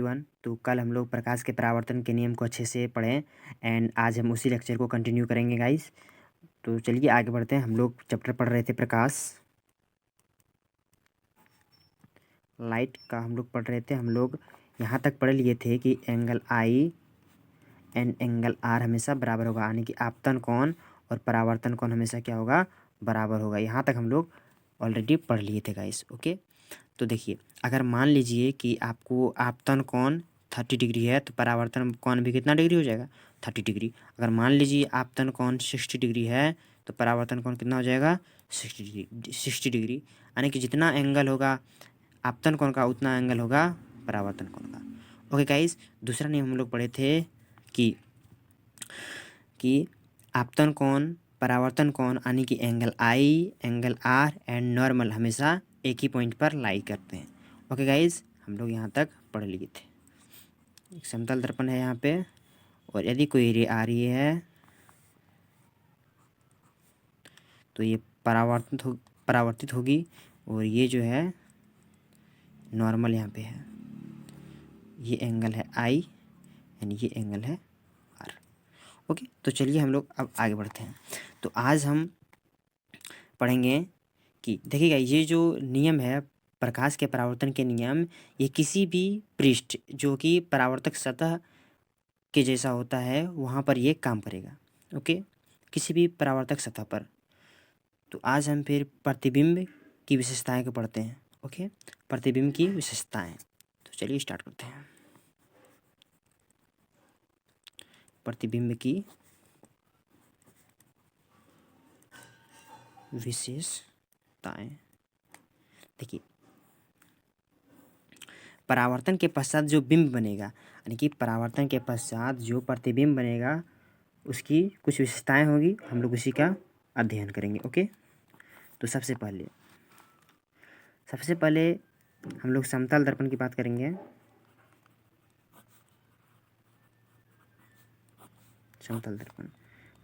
Everyone. तो कल हम लोग प्रकाश के परावर्तन के नियम को अच्छे से पढ़ें एंड आज हम उसी लेक्चर को कंटिन्यू करेंगे गाइस। तो चलिए आगे बढ़ते हैं। हम लोग चैप्टर पढ़ रहे थे प्रकाश लाइट का, हम लोग पढ़ रहे थे। हम लोग यहाँ तक पढ़ लिए थे कि angle I and angle R हमेशा बराबर होगा, यानी कि आपतन कोण और परावर्तन कोण हमेशा क्या होगा, बराबर होगा। यहाँ तक हम लोग ऑलरेडी पढ़ लिए थे गाइस। ओके, तो देखिए अगर मान लीजिए कि आपको आपतन कोण 30 डिग्री है तो परावर्तन कोण भी कितना डिग्री हो जाएगा, 30 डिग्री। अगर मान लीजिए आपतन कोण 60 डिग्री है तो परावर्तन कोण कितना हो जाएगा, 60 डिग्री। यानी कि जितना एंगल होगा आपतन कोण का उतना एंगल होगा परावर्तन कोण का। ओके गाइस, दूसरा नियम हम लोग पढ़े थे कि आपतन कोण परावर्तन कोण यानी कि angle I angle R and normal हमेशा एक ही पॉइंट पर लाई करते हैं। ओके गाइज, हम लोग यहाँ तक पढ़ लिए थे। एक समतल दर्पण है यहाँ पे, और यदि कोई रे आ रही है तो ये परावर्तित होगी, और ये जो है नॉर्मल यहाँ पे है। ये एंगल है आई एंड ये एंगल है आर। ओके, तो चलिए हम लोग अब आगे बढ़ते हैं। तो आज हम पढ़ेंगे कि देखिएगा ये जो नियम है प्रकाश के परावर्तन के नियम, ये किसी भी पृष्ठ जो कि परावर्तक सतह के जैसा होता है वहाँ पर ये काम करेगा। ओके, किसी भी परावर्तक सतह पर। तो आज हम फिर प्रतिबिंब की विशेषताएं को पढ़ते हैं। ओके, प्रतिबिंब की विशेषताएं। तो चलिए स्टार्ट करते हैं। प्रतिबिंब की विशेषताएं। देखिए परावर्तन के पश्चात जो बिंब बनेगा, यानी कि परावर्तन के पश्चात जो प्रतिबिंब बनेगा उसकी कुछ विशेषताएं होगी, हम लोग उसी का अध्ययन करेंगे। ओके, तो सबसे पहले हम लोग समतल दर्पण की बात करेंगे। समतल दर्पण,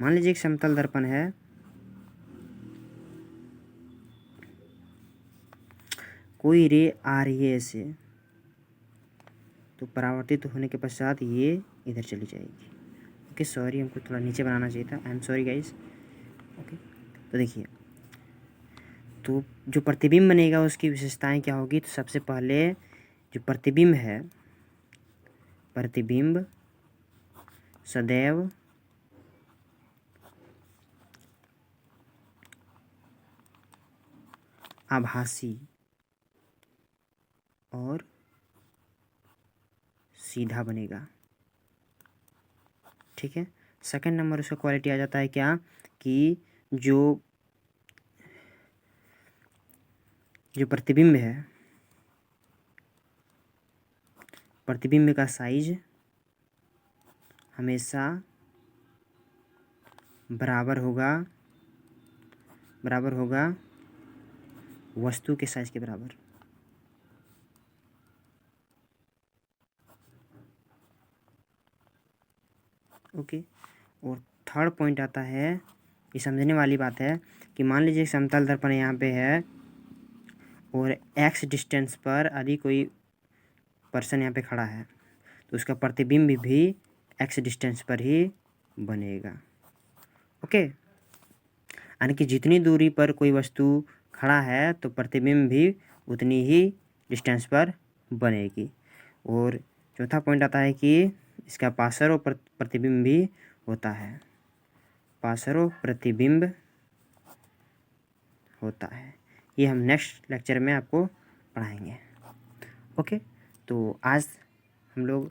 मान लीजिए एक समतल दर्पण है, कोई रे आ रही है ऐसे, तो परावर्तित होने के पश्चात ये इधर चली जाएगी। ओके, सॉरी हमको थोड़ा नीचे बनाना चाहिए था, I am sorry guys. Okay, तो देखिए तो जो प्रतिबिंब बनेगा उसकी विशेषताएं क्या होगी। तो सबसे पहले जो प्रतिबिंब है, प्रतिबिंब सदैव आभासी और सीधा बनेगा। ठीक है, सेकंड नंबर उसका क्वालिटी आ जाता है क्या, कि जो प्रतिबिंब है, प्रतिबिंब का साइज हमेशा बराबर होगा वस्तु के साइज के बराबर। ओके, और थर्ड पॉइंट आता है, ये समझने वाली बात है कि मान लीजिए समतल दर्पण यहाँ पे है और एक्स डिस्टेंस पर यदि कोई पर्सन यहाँ पे खड़ा है तो उसका प्रतिबिंब भी एक्स डिस्टेंस पर ही बनेगा। ओके, यानी कि जितनी दूरी पर कोई वस्तु खड़ा है तो प्रतिबिंब भी उतनी ही डिस्टेंस पर बनेगी। और चौथा पॉइंट आता है कि इसका पार्श्व प्रतिबिंब भी होता है, पार्श्व प्रतिबिंब होता है। ये हम नेक्स्ट लेक्चर में आपको पढ़ाएंगे। ओके, तो आज हम लोग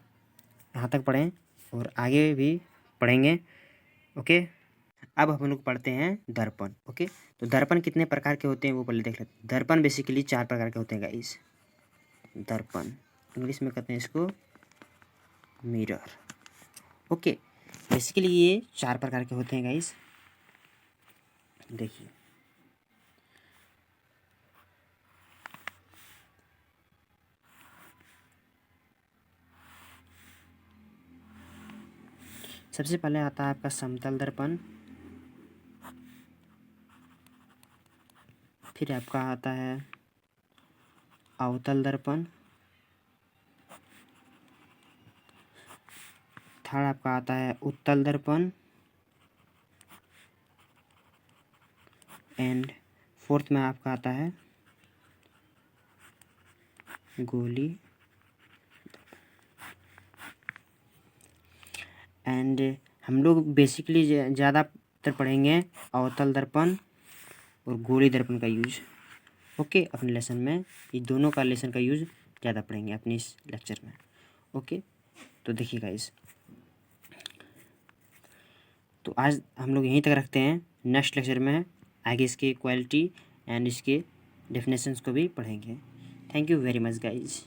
यहाँ तक पढ़ें और आगे भी पढ़ेंगे। ओके, अब हम लोग पढ़ते हैं दर्पण। ओके, तो दर्पण कितने प्रकार के होते हैं वो पहले देख लेते हैं। दर्पण बेसिकली 4 प्रकार के होते हैं गाइस। दर्पण इंग्लिश में कहते हैं इसको मिरर। ओके, बेसिकली ये 4 प्रकार के होते हैं गाइस। देखिए सबसे पहले आता है आपका समतल दर्पण, फिर आपका आता है अवतल दर्पण, थर्ड आपका आता है उत्तल दर्पण, एंड फोर्थ में आपका आता है गोली, एंड हम लोग बेसिकली ज़्यादातर पढ़ेंगे अवतल दर्पण और गोली दर्पण का यूज। ओके, अपने लेसन में ये दोनों का लेसन का यूज ज़्यादा पढ़ेंगे अपनी इस लेक्चर में। ओके, तो देखिए गाइस, तो आज हम लोग यहीं तक रखते हैं। नेक्स्ट लेक्चर में आगे इसकी क्वालिटी एंड इसके डेफिनेशंस को भी पढ़ेंगे। Thank you very much guys.